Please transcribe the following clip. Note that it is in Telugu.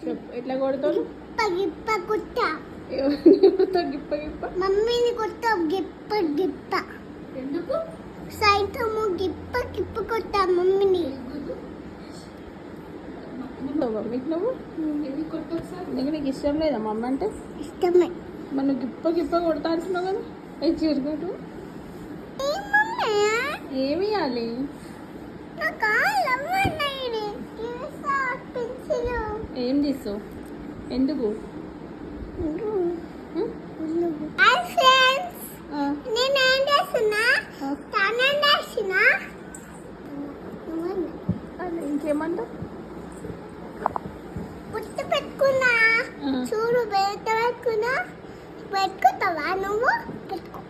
చెప్పు ఎట్లా కొడతావు? గిప్ప కుట్ట. కొడతావు గిప్ప గిప్ప? మమ్మీని కొట్ట గిప్ప గిప్ప. ఎందుకు? సైతము గిప్ప గిప్ప కొట్ట మమ్మీని. మమ్మీకి నువ్వు నీకు ఇష్టం లేదా మమ్మీ అంటే? ఇష్టమే. మనం గిప్ప గిప్ప కొడతా అంటున్నావు కదా, అది చిరుగట్టు ఏమి ఇవ్వాలి? ఏం తీస్తావు? ఎందుకు? ఇంకేమంటావు? పుట్టు పెట్టుకున్నా చూడు, బయట పెట్టుకున్నా. పెట్టుకుంటావా నువ్వు? పెట్టుకో.